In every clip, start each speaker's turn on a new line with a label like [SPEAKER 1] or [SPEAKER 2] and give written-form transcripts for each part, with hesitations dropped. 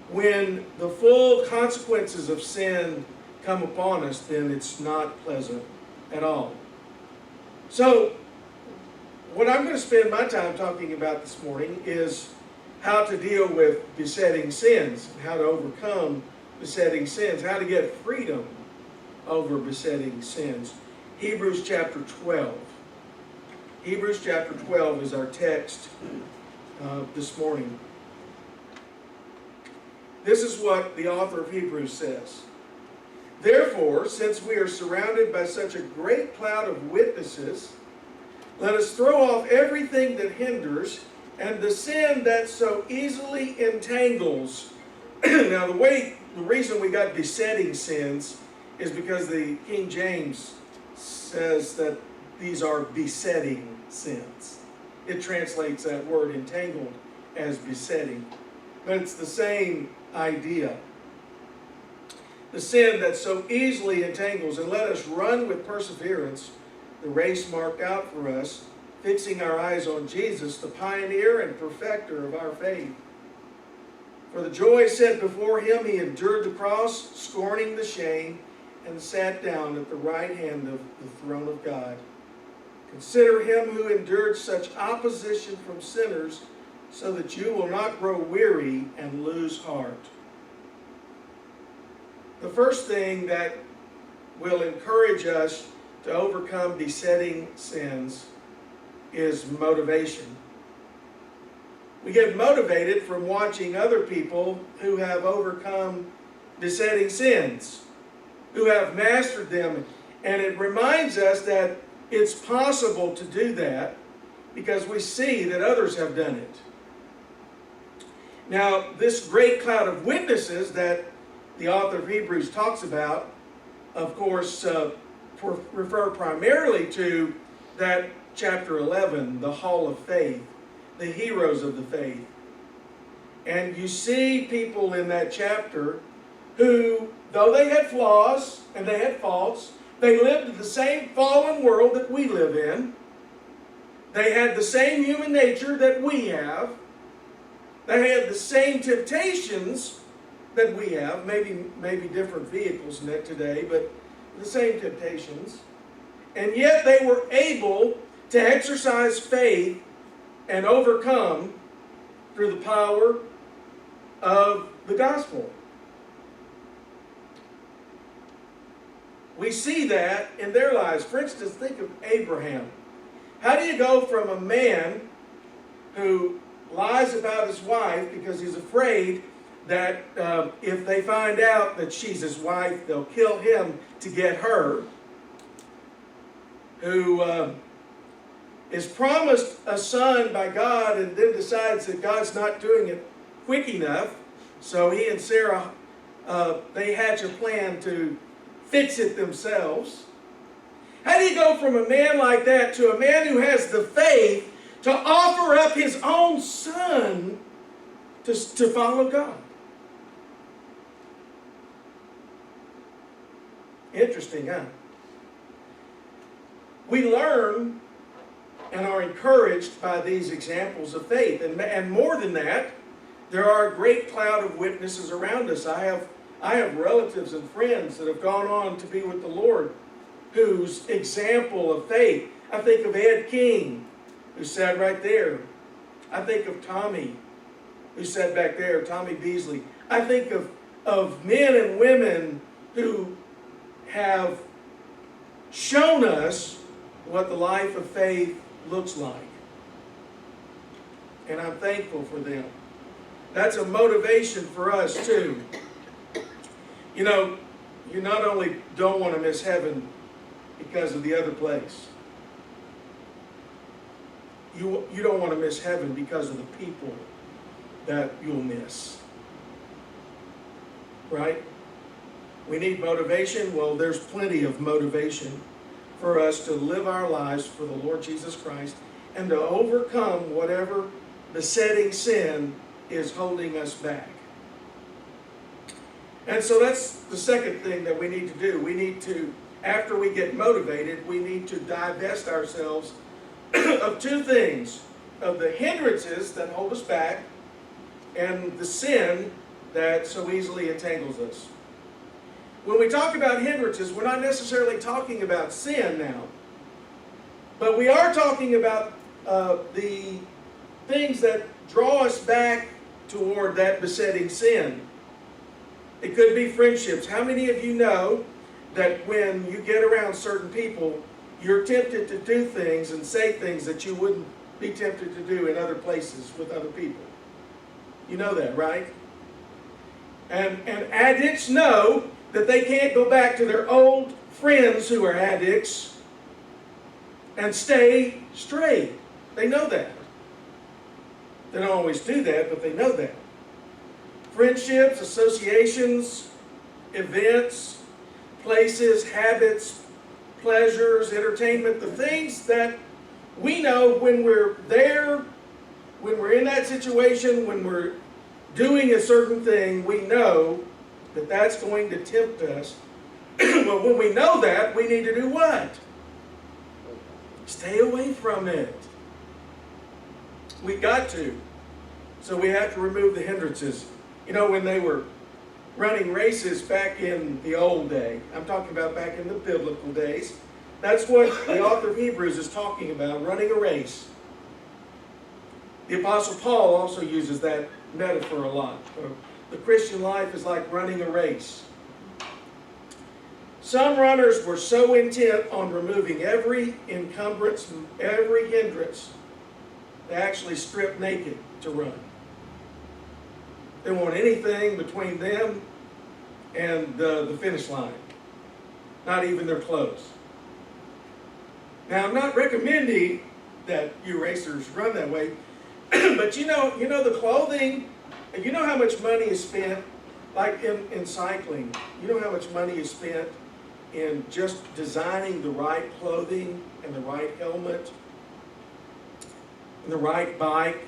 [SPEAKER 1] When the full consequences of sin come upon us, then it's not pleasant at all. So, what I'm going to spend my time talking about this morning is how to deal with besetting sins, how to overcome besetting sins, how to get freedom over besetting sins. Hebrews chapter 12. Hebrews chapter 12 is our text this morning. This is what the author of Hebrews says. Therefore, since we are surrounded by such a great cloud of witnesses, let us throw off everything that hinders and the sin that so easily entangles. Now, the reason we got besetting sins is because the King James says that these are besetting sins. It translates that word entangled as besetting. But it's the same idea. The sin that so easily entangles, and let us run with perseverance the race marked out for us, fixing our eyes on Jesus, the pioneer and perfecter of our faith. For the joy set before him, he endured the cross, scorning the shame, and sat down at the right hand of the throne of God. Consider him who endured such opposition from sinners, so that you will not grow weary and lose heart. The first thing that will encourage us to overcome besetting sins is motivation. We get motivated from watching other people who have overcome besetting sins, who have mastered them, and it reminds us that it's possible to do that because we see that others have done it. Now, this great cloud of witnesses that the author of Hebrews talks about, of course, refer primarily to that chapter 11, the Hall of Faith, the heroes of the faith. And you see people in that chapter who, though they had flaws and they had faults, they lived in the same fallen world that we live in. They had the same human nature that we have. They had the same temptations that we have, maybe different vehicles in it today, but the same temptations. And yet they were able to exercise faith and overcome through the power of the gospel. We see that in their lives. For instance, think of Abraham. How do you go from a man who lies about his wife because he's afraid that if they find out that she's his wife, they'll kill him to get her, who is promised a son by God and then decides that God's not doing it quick enough, so he and Sarah, they hatch a plan to fix it themselves. How do you go from a man like that to a man who has the faith to offer up his own son to follow God? Interesting, huh? We learn and are encouraged by these examples of faith. And more than that, there are a great cloud of witnesses around us. I have relatives and friends that have gone on to be with the Lord whose example of faith. I think of Ed King, who sat right there. I think of Tommy, who sat back there, Tommy Beasley. I think of men and women who have shown us what the life of faith looks like. And I'm thankful for them. That's a motivation for us too. You know, you not only don't want to miss heaven because of the other place, You don't want to miss heaven because of the people that you'll miss. Right? We need motivation. Well, there's plenty of motivation for us to live our lives for the Lord Jesus Christ and to overcome whatever besetting sin is holding us back. And so that's the second thing that we need to do. We need to, after we get motivated, we need to divest ourselves of two things: of the hindrances that hold us back and the sin that so easily entangles us. When we talk about hindrances, we're not necessarily talking about sin now, but we are talking about the things that draw us back toward that besetting sin. It could be friendships. How many of you know that when you get around certain people, you're tempted to do things and say things that you wouldn't be tempted to do in other places with other people? You know that, right? And addicts know that they can't go back to their old friends who are addicts and stay straight. They know that. They don't always do that, but they know that. Friendships, associations, events, places, habits, pleasures, entertainment, the things that we know when we're there, when we're in that situation, when we're doing a certain thing, we know that that's going to tempt us. But when we know that, we need to do what? Stay away from it. We got to. So we have to remove the hindrances. You know, when they were running races back in the old day, I'm talking about back in the biblical days, that's what the author of Hebrews is talking about, running a race. The Apostle Paul also uses that metaphor a lot. The Christian life is like running a race. Some runners were so intent on removing every encumbrance, every hindrance, they actually stripped naked to run. They don't want anything between them and the finish line, not even their clothes. Now, I'm not recommending that you racers run that way, but you know the clothing, you know how much money is spent, like in cycling, you know how much money is spent in just designing the right clothing and the right helmet and the right bike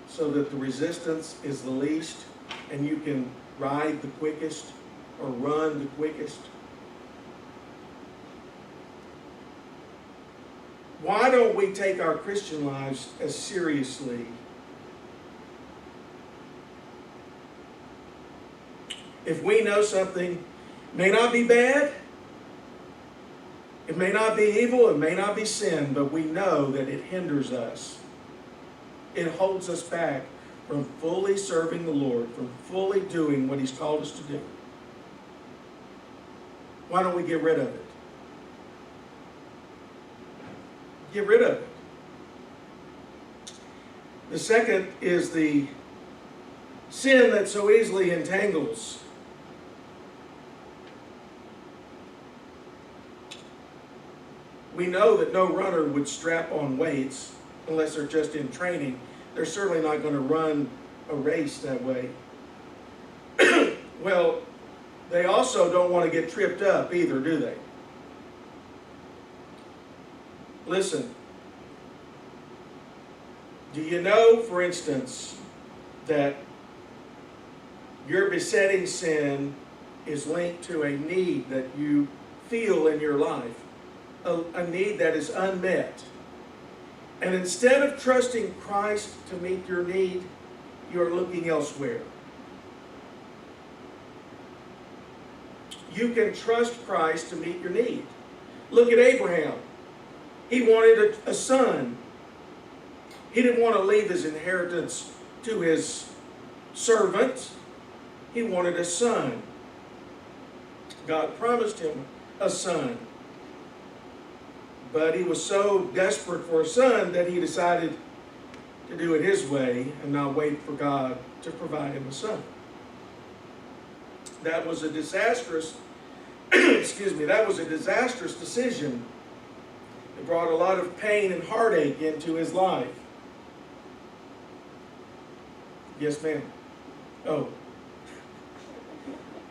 [SPEAKER 1] so that the resistance is the least and you can ride the quickest or run the quickest. Why don't we take our Christian lives as seriously? If we know something may not be bad, it may not be evil, it may not be sin, but we know that it hinders us. It holds us back from fully serving the Lord, from fully doing what He's called us to do. Why don't we get rid of it? Get rid of it. The second is the sin that so easily entangles. We know that no runner would strap on weights unless they're just in training. They're certainly not going to run a race that way. Well, they also don't want to get tripped up either, do they? Listen, do you know, for instance, that your besetting sin is linked to a need that you feel in your life, a need that is unmet? And instead of trusting Christ to meet your need, you're looking elsewhere. You can trust Christ to meet your need. Look at Abraham. He wanted a son. He didn't want to leave his inheritance to his servant. He wanted a son. God promised him a son. But he was so desperate for a son that he decided to do it his way and not wait for God to provide him a son. That was a disastrous, that was a disastrous decision. It brought a lot of pain and heartache into his life. Yes, ma'am. Oh.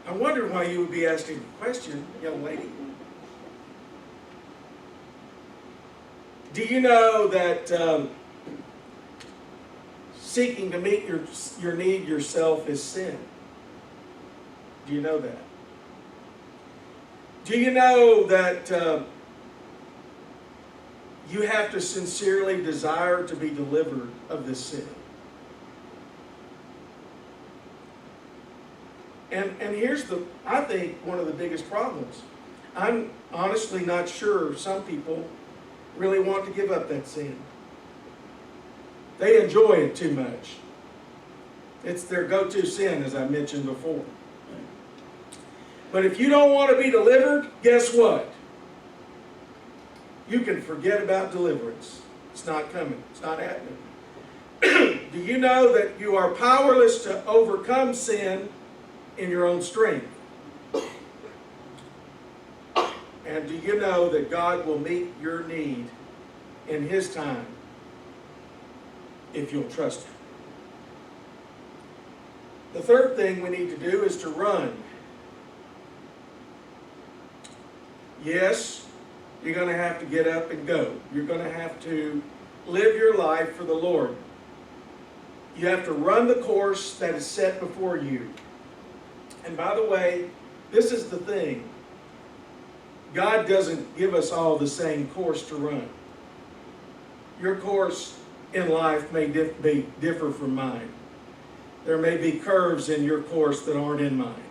[SPEAKER 1] I wondered why you would be asking a question, young lady. Do you know that seeking to meet your need yourself is sin? Do you know that? Do you know that you have to sincerely desire to be delivered of this sin? And here's I think, one of the biggest problems. I'm honestly not sure some people really want to give up that sin. They enjoy it too much. It's their go-to sin, as I mentioned before. But if you don't want to be delivered, guess what? You can forget about deliverance. It's not coming. It's not happening. Do you know that you are powerless to overcome sin in your own strength? And do you know that God will meet your need in His time if you'll trust Him? The third thing we need to do is to run. Yes, you're going to have to get up and go. You're going to have to live your life for the Lord. You have to run the course that is set before you. And by the way, this is the thing. God doesn't give us all the same course to run. Your course in life may differ from mine. There may be curves in your course that aren't in mine.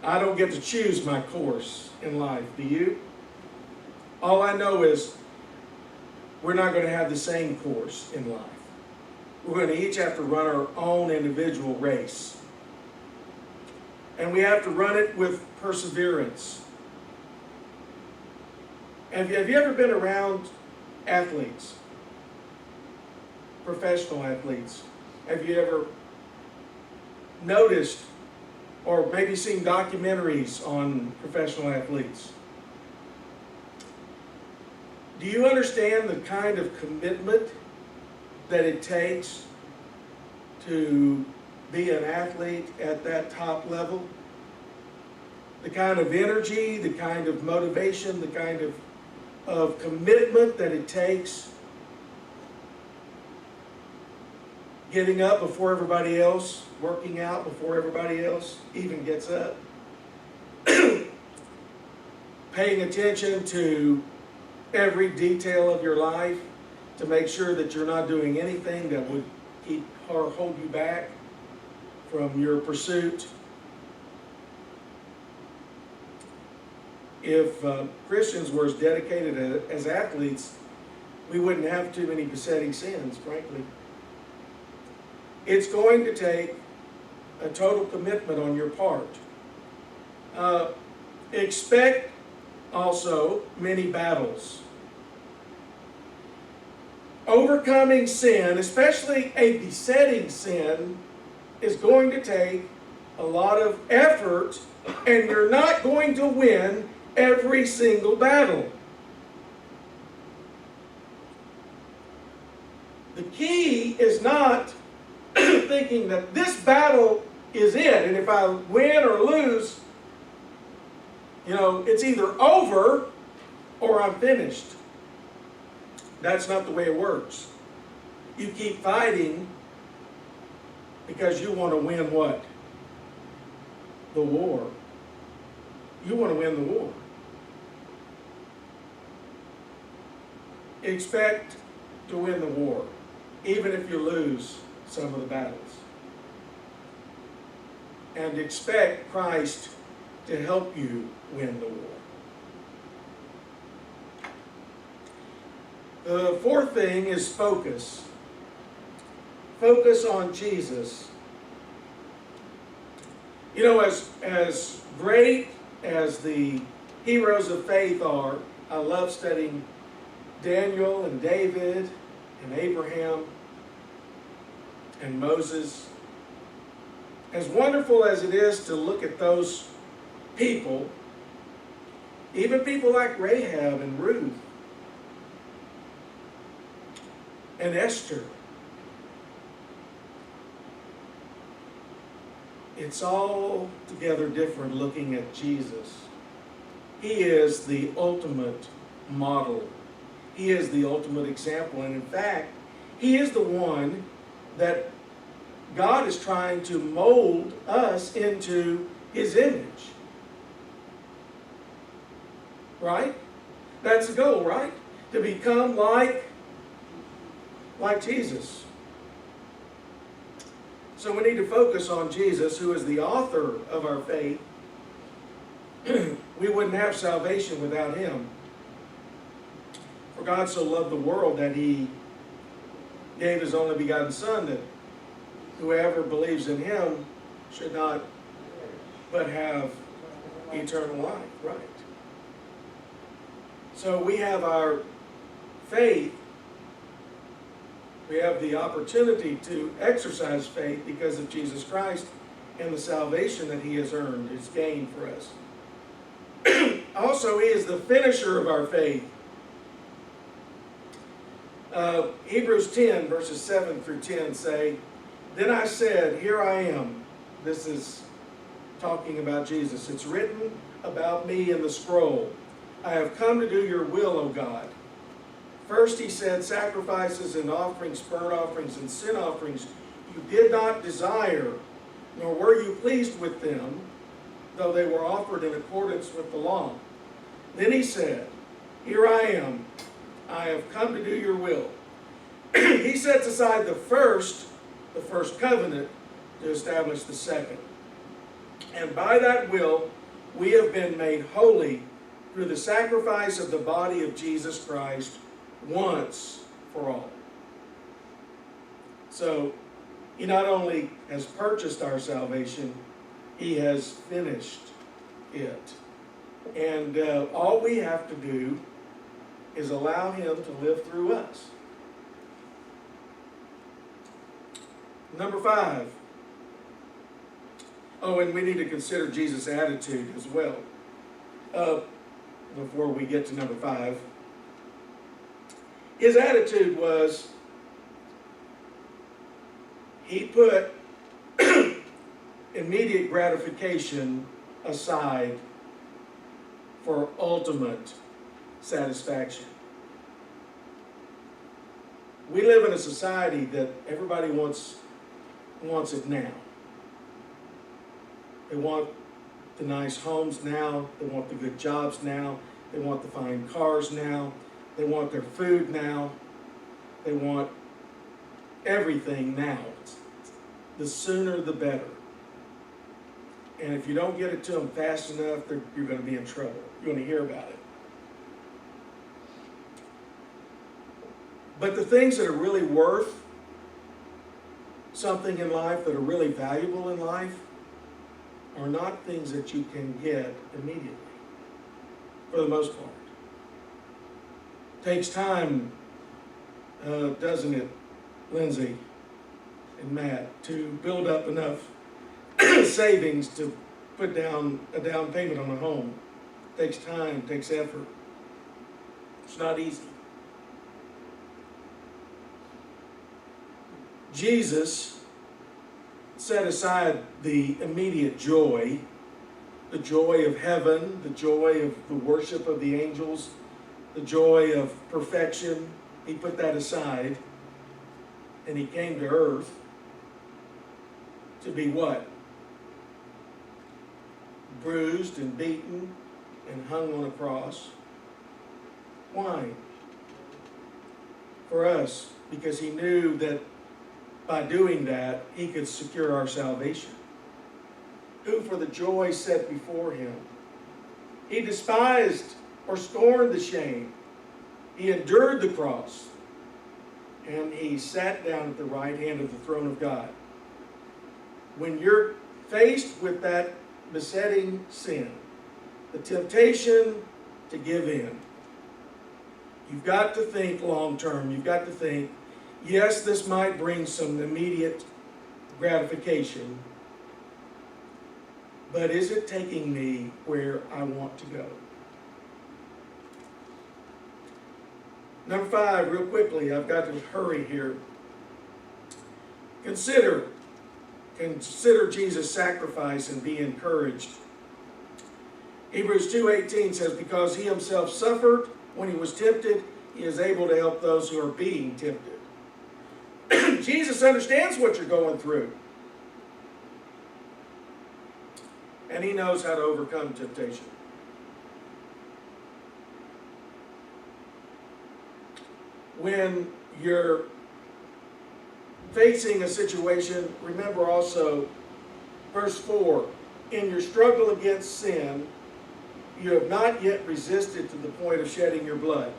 [SPEAKER 1] I don't get to choose my course in life, do you? All I know is we're not going to have the same course in life. We're going to each have to run our own individual race. And we have to run it with perseverance. Have you ever been around athletes? Professional athletes? Have you ever noticed or maybe seen documentaries on professional athletes? Do you understand the kind of commitment that it takes to be an athlete at that top level? The kind of energy, the kind of motivation, the kind of commitment that it takes. Getting up before everybody else, working out before everybody else even gets up. Paying attention to every detail of your life to make sure that you're not doing anything that would keep or hold you back from your pursuit. If Christians were as dedicated as athletes, we wouldn't have too many besetting sins, frankly. It's going to take a total commitment on your part. Expect also many battles. Overcoming sin, especially a besetting sin, is going to take a lot of effort, and you're not going to win every single battle. The key is not thinking that this battle is it, and if I win or lose, it's either over or I'm finished. That's not the way it works. You keep fighting because you want to win what? The war. You want to win the war. Expect to win the war, even if you lose some of the battles. And expect Christ to help you win the war. The fourth thing is focus. Focus on Jesus. As great as the heroes of faith are, I love studying Daniel and David and Abraham and Moses. As wonderful as it is to look at those people, even people like Rahab and Ruth and Esther it's altogether different looking at Jesus. He is the ultimate model. He is the ultimate example. And in fact, he is the one that God is trying to mold us into his image. Right? That's the goal, right? To become like Jesus. So we need to focus on Jesus, who is the author of our faith. We wouldn't have salvation without him. For God so loved the world that he gave his only begotten Son, that whoever believes in him should not but have eternal life. Right. So we have our faith. We have the opportunity to exercise faith because of Jesus Christ and the salvation that he has earned, has gained for us. Also, he is the finisher of our faith. Hebrews 10, verses 7 through 10 say, "Then I said, here I am." This is talking about Jesus. "It's written about me in the scroll. I have come to do your will, O God. First," he said, "sacrifices and offerings, burnt offerings and sin offerings, you did not desire, nor were you pleased with them, though they were offered in accordance with the law." Then he said, "Here I am. I have come to do your will." He sets aside the first covenant to establish the second. And by that will, we have been made holy through the sacrifice of the body of Jesus Christ once for all. So, he not only has purchased our salvation, he has finished it. And all we have to do is allow him to live through us. Number 5. Oh, and we need to consider Jesus' attitude as well. Before we get to number 5. His attitude was, he put immediate gratification aside for ultimate satisfaction. We live in a society that everybody wants it now. They want the nice homes now. They want the good jobs now. They want the fine cars now. They want their food now. They want everything now. The sooner the better. And if you don't get it to them fast enough, you're going to be in trouble. You're going to hear about it. But the things that are really worth something in life, that are really valuable in life, are not things that you can get immediately, for the most part. Takes time, doesn't it, Lindsay and Matt, to build up enough savings to put down a down payment on a home. Takes time, takes effort. It's not easy. Jesus set aside the immediate joy, the joy of heaven, the joy of the worship of the angels, the joy of perfection. He put that aside, and he came to earth to be what? Bruised and beaten and hung on a cross. Why? For us, because he knew that by doing that, he could secure our salvation. Who for the joy set before him, he despised or scorned the shame. He endured the cross, and he sat down at the right hand of the throne of God. When you're faced with that besetting sin, the temptation to give in, you've got to think long term. You've got to think, yes, this might bring some immediate gratification, but is it taking me where I want to go? Number 5, real quickly, I've got to hurry here. Consider consider Jesus' sacrifice and be encouraged. Hebrews 2:18 says, because he himself suffered when he was tempted, he is able to help those who are being tempted. Jesus understands what you're going through. And he knows how to overcome temptation. When you're facing a situation, remember also, verse 4, in your struggle against sin, you have not yet resisted to the point of shedding your blood.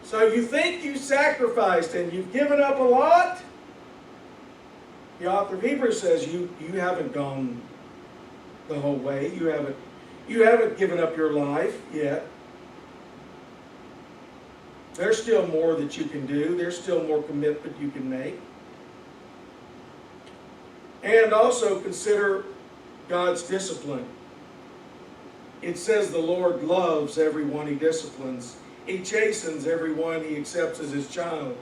[SPEAKER 1] So you think you sacrificed and you've given up a lot? The author of Hebrews says you haven't gone the whole way. You haven't given up your life yet. There's still more that you can do. There's still more commitment you can make. And also consider God's discipline. It says the Lord loves everyone he disciplines. He chastens everyone he accepts as his child.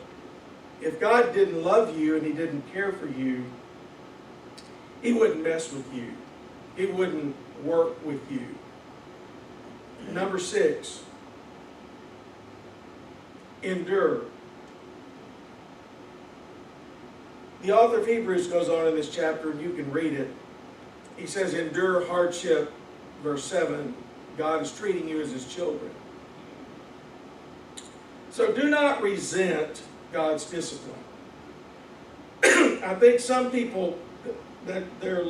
[SPEAKER 1] If God didn't love you and he didn't care for you, he wouldn't mess with you. He wouldn't work with you. Number 6, endure. The author of Hebrews goes on in this chapter, and you can read it. He says, endure hardship, verse 7. God is treating you as his children. So do not resent God's discipline. I think some people, that they're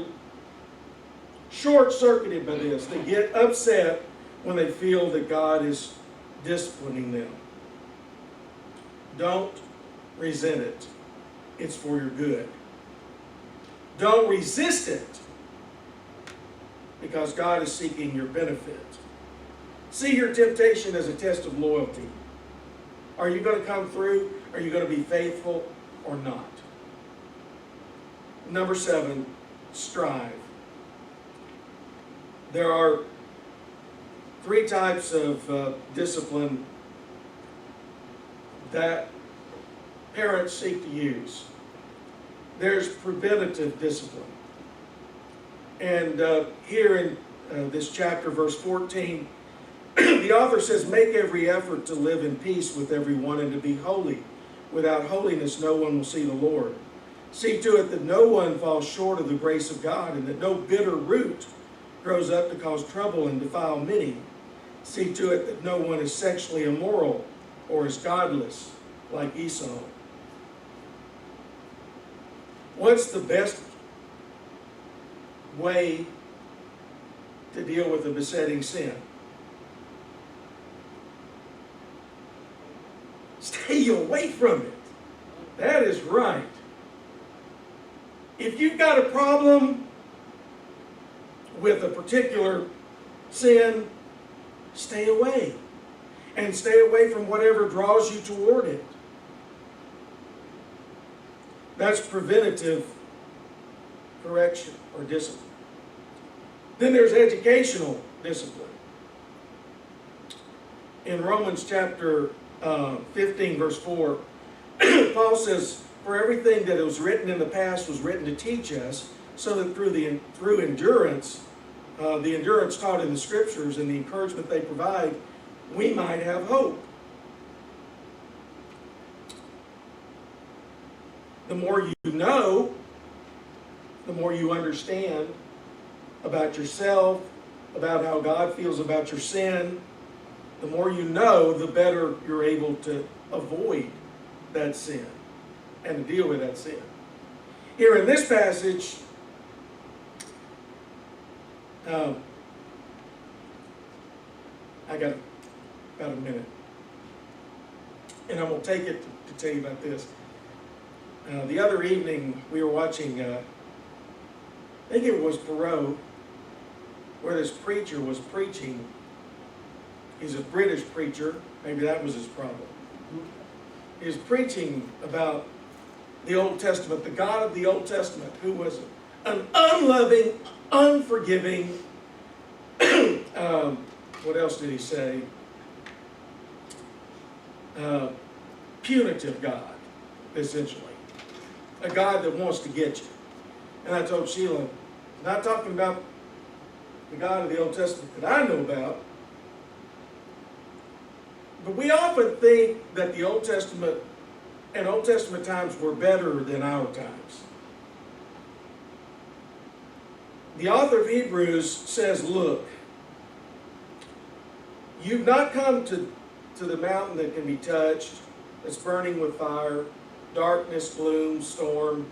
[SPEAKER 1] short-circuited by this. They get upset when they feel that God is disciplining them. Don't resent it. It's for your good. Don't resist it, because God is seeking your benefit. See your temptation as a test of loyalty. Are you going to come through? Are you going to be faithful or not? Number 7, strive. There are 3 types of discipline that parents seek to use. There's preventative discipline. And here in this chapter, verse 14, the author says, make every effort to live in peace with everyone and to be holy. Without holiness, no one will see the Lord. See to it that no one falls short of the grace of God, and that no bitter root grows up to cause trouble and defile many. See to it that no one is sexually immoral or is godless like Esau. What's the best way to deal with a besetting sin? Stay away from it. That is right. If you've got a problem with a particular sin, stay away. And stay away from whatever draws you toward it. That's preventative correction or discipline. Then there's educational discipline. In Romans chapter 15, verse 4, Paul says, for everything that was written in the past was written to teach us, so that through endurance, the endurance taught in the Scriptures and the encouragement they provide, we might have hope. The more you know, the more you understand about yourself, about how God feels about your sin, the more you know, the better you're able to avoid that sin and to deal with that sin. Here in this passage, I got about a minute, and I'm going to take it to tell you about this. The other evening, we were watching, I think it was Perot, where this preacher was preaching. He's a British preacher. Maybe that was his problem. He was preaching about the Old Testament, the God of the Old Testament, who was an unloving, unforgiving, what else did he say? Punitive God, essentially. A God that wants to get you. And I told Sheila, not talking about the God of the Old Testament that I know about, but we often think that the Old Testament and Old Testament times were better than our times. The author of Hebrews says, look, you've not come to the mountain that can be touched, that's burning with fire, darkness, gloom, storm,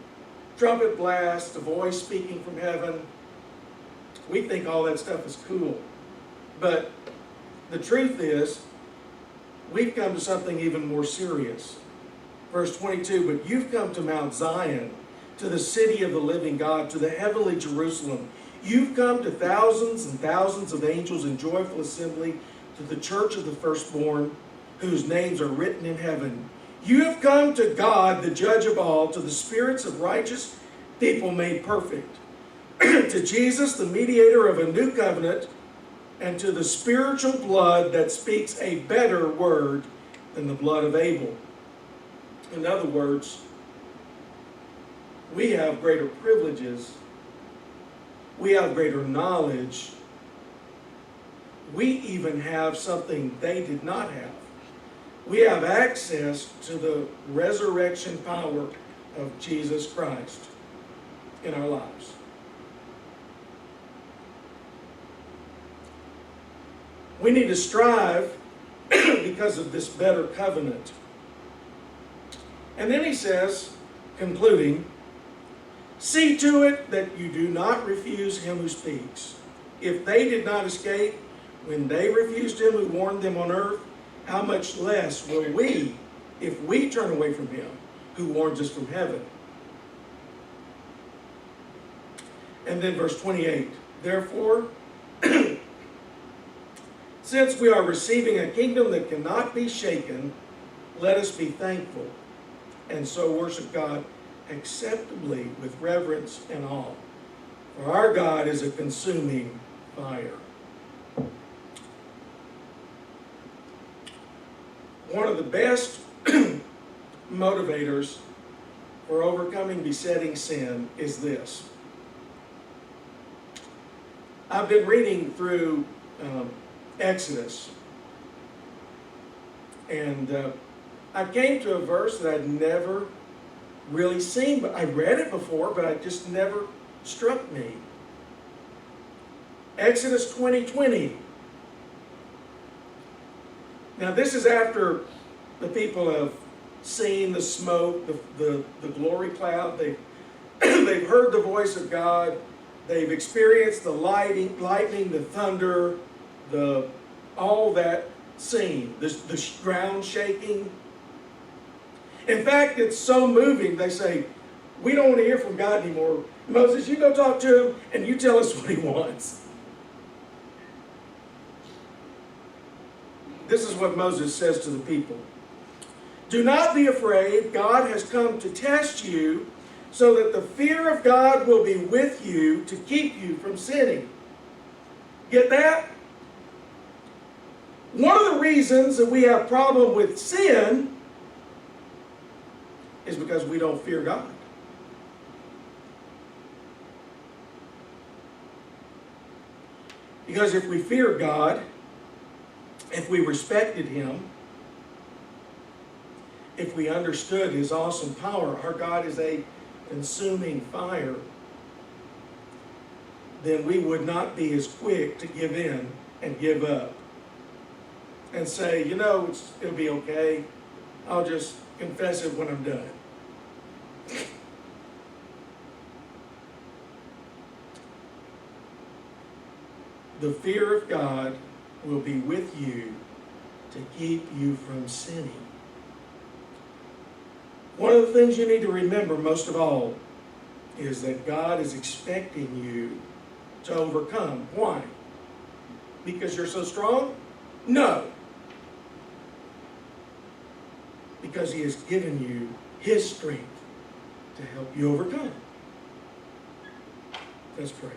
[SPEAKER 1] trumpet blast, a voice speaking from heaven. We think all that stuff is cool. But the truth is, we've come to something even more serious. Verse 22, but you've come to Mount Zion, to the city of the living God, to the heavenly Jerusalem. You've come to thousands and thousands of angels in joyful assembly, to the church of the firstborn, whose names are written in heaven. You have come to God, the judge of all, to the spirits of righteous people made perfect, to Jesus, the mediator of a new covenant, and to the spiritual blood that speaks a better word than the blood of Abel. In other words, we have greater privileges. We have greater knowledge. We even have something they did not have. We have access to the resurrection power of Jesus Christ in our lives. We need to strive because of this better covenant. And then he says, concluding, see to it that you do not refuse him who speaks. If they did not escape when they refused him who warned them on earth, how much less will we if we turn away from him who warns us from heaven? And then verse 28, therefore, since we are receiving a kingdom that cannot be shaken, let us be thankful and so worship God acceptably with reverence and awe. For our God is a consuming fire. One of the best motivators for overcoming besetting sin is this. I've been reading through Exodus, and I came to a verse that I'd never really seen, but I read it before, but it just never struck me. Exodus 20:20. Now this is after the people have seen the smoke, the glory cloud. They've heard the voice of God. They've experienced the lightning, the thunder, all that scene, the ground shaking. In fact, it's so moving, they say, we don't want to hear from God anymore. Moses, you go talk to him and you tell us what he wants. This is what Moses says to the people. Do not be afraid. God has come to test you so that the fear of God will be with you to keep you from sinning. Get that? One of the reasons that we have problem with sin is because we don't fear God. Because if we fear God, if we respected him, if we understood his awesome power, our God is a consuming fire, then we would not be as quick to give in and give up and say, you know, it'll be okay. I'll just confess it when I'm done. The fear of God will be with you to keep you from sinning. One of the things you need to remember most of all is that God is expecting you to overcome. Why? Because you're so strong? No. Because he has given you his strength to help you overcome. Let's pray.